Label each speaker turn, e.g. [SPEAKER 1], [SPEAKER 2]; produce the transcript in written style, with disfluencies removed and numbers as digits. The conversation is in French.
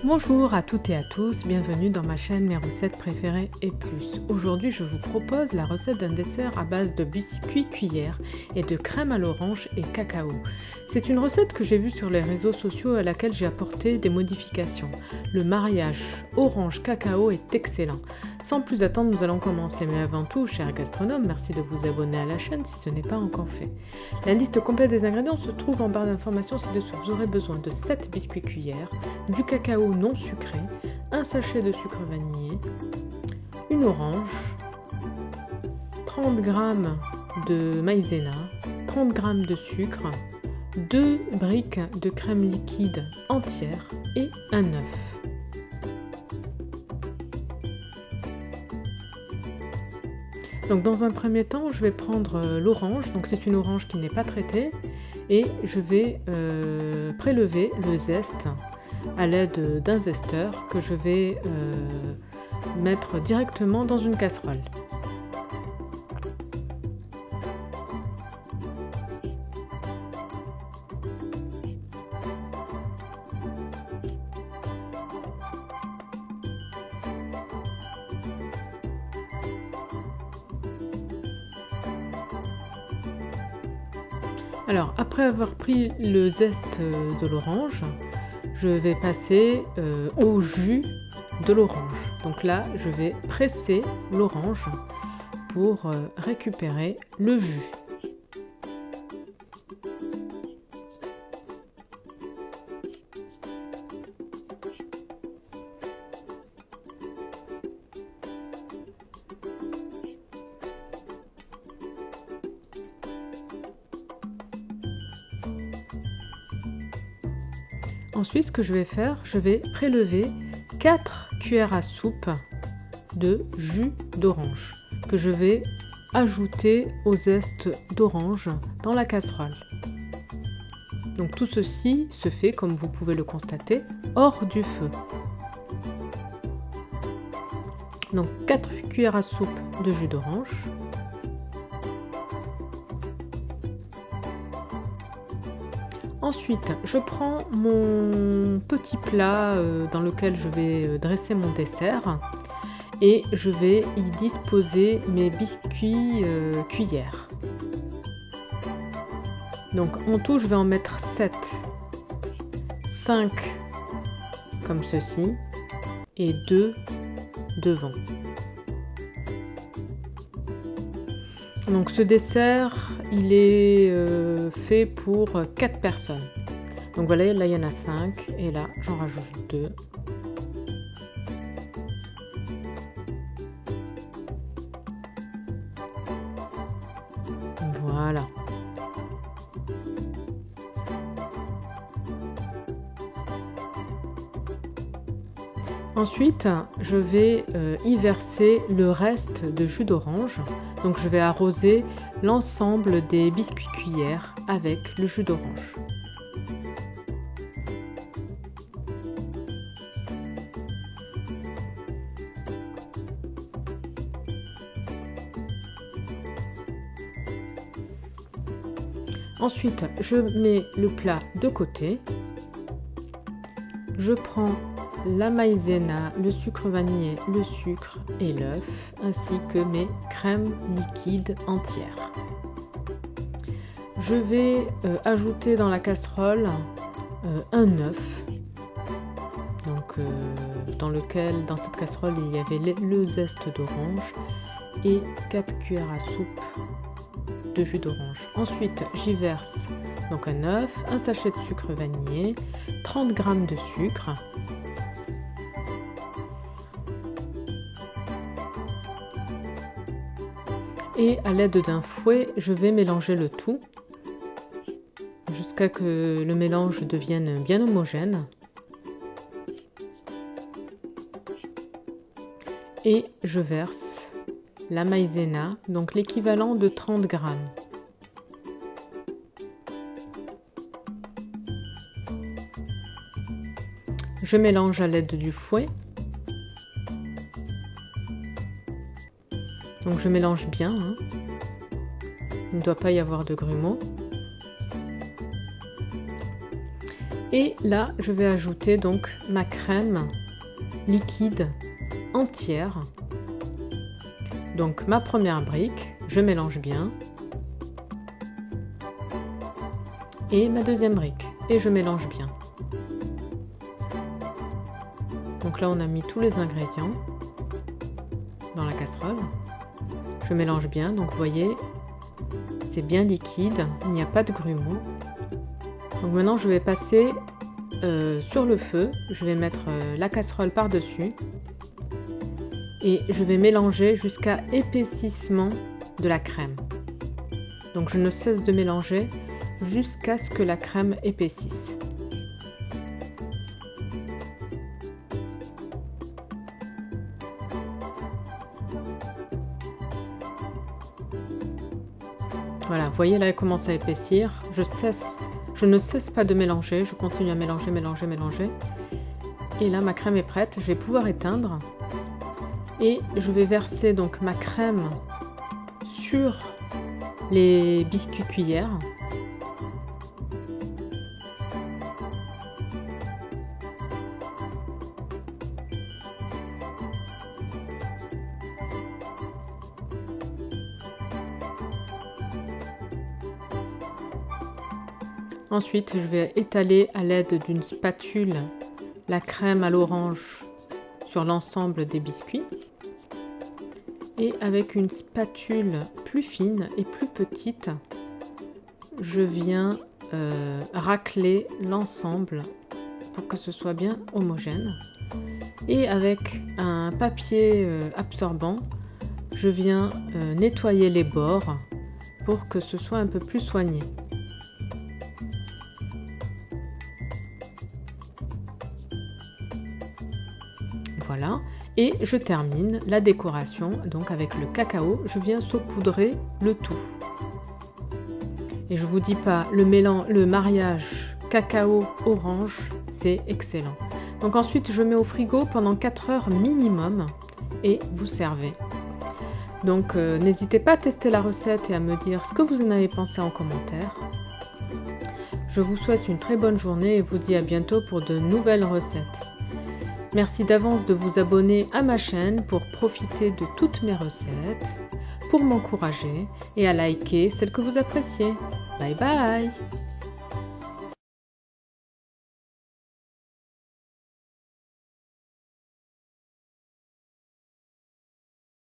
[SPEAKER 1] Bonjour à toutes et à tous, bienvenue dans ma chaîne Mes recettes préférées et plus. Aujourd'hui je vous propose la recette d'un dessert à base de biscuits cuillère et de crème à l'orange et cacao. C'est une recette que j'ai vue sur les réseaux sociaux à laquelle j'ai apporté des modifications. Le mariage orange-cacao est excellent. Sans plus attendre, nous allons commencer. Mais avant tout, chers gastronomes, merci de vous abonner à la chaîne si ce n'est pas encore fait. La liste complète des ingrédients se trouve en barre d'informations ci-dessous. Vous aurez besoin de 7 biscuits cuillères, du cacao non sucré, un sachet de sucre vanillé, une orange, 30 g de maïzena, 30 g de sucre, 2 briques de crème liquide entière et un œuf. Donc dans un premier temps, je vais prendre l'orange, donc c'est une orange qui n'est pas traitée, et je vais prélever le zeste à l'aide d'un zesteur que je vais mettre directement dans une casserole. Alors, après avoir pris le zeste de l'orange, je vais passer au jus de l'orange. Donc là, je vais presser l'orange pour récupérer le jus. Ensuite, ce que je vais faire, je vais prélever 4 cuillères à soupe de jus d'orange que je vais ajouter au zeste d'orange dans la casserole. Donc tout ceci se fait, comme vous pouvez le constater, hors du feu. Donc 4 cuillères à soupe de jus d'orange. Ensuite, je prends mon petit plat dans lequel je vais dresser mon dessert et je vais y disposer mes biscuits cuillères. Donc en tout, je vais en mettre 7, 5 comme ceci et 2 devant. Donc ce dessert, il est fait pour 4 personnes. Donc voilà, là il y en a 5 et là j'en rajoute 2. Voilà. Ensuite, je vais y verser le reste de jus d'orange. Donc je vais arroser l'ensemble des biscuits cuillères avec le jus d'orange. Ensuite, je mets le plat de côté. Je prends la maïzena, le sucre vanillé, le sucre et l'œuf, ainsi que mes crèmes liquides entières. Je vais ajouter dans la casserole un œuf, donc dans cette casserole il y avait le zeste d'orange et 4 cuillères à soupe de jus d'orange. Ensuite, j'y verse donc un œuf, un sachet de sucre vanillé, 30 g de sucre. Et à l'aide d'un fouet, je vais mélanger le tout jusqu'à que le mélange devienne bien homogène. Et je verse la maïzena, donc l'équivalent de 30 g. Je mélange à l'aide du fouet. Donc je mélange bien, hein. Il ne doit pas y avoir de grumeaux. Et là, je vais ajouter donc ma crème liquide entière. Donc ma première brique, je mélange bien. Et ma deuxième brique, et je mélange bien. Donc là, on a mis tous les ingrédients dans la casserole. Je mélange bien, donc vous voyez, c'est bien liquide, il n'y a pas de grumeaux. Donc maintenant, je vais passer sur le feu, je vais mettre la casserole par-dessus et je vais mélanger jusqu'à épaississement de la crème. Donc je ne cesse de mélanger jusqu'à ce que la crème épaississe. Voilà, vous voyez là, elle commence à épaissir. Je ne cesse pas de mélanger, je continue à mélanger, mélanger, mélanger. Et là, ma crème est prête, je vais pouvoir éteindre. Et je vais verser donc ma crème sur les biscuits cuillères. Ensuite, je vais étaler à l'aide d'une spatule la crème à l'orange sur l'ensemble des biscuits. Et avec une spatule plus fine et plus petite, je viens racler l'ensemble pour que ce soit bien homogène. Et avec un papier absorbant, je viens nettoyer les bords pour que ce soit un peu plus soigné. Voilà, et je termine la décoration donc avec le cacao. Je viens saupoudrer le tout. Et je vous dis pas, le mariage cacao-orange, c'est excellent. Donc ensuite, je mets au frigo pendant 4 heures minimum et vous servez. Donc n'hésitez pas à tester la recette et à me dire ce que vous en avez pensé en commentaire. Je vous souhaite une très bonne journée et vous dis à bientôt pour de nouvelles recettes. Merci d'avance de vous abonner à ma chaîne pour profiter de toutes mes recettes, pour m'encourager et à liker celles que vous appréciez. Bye bye!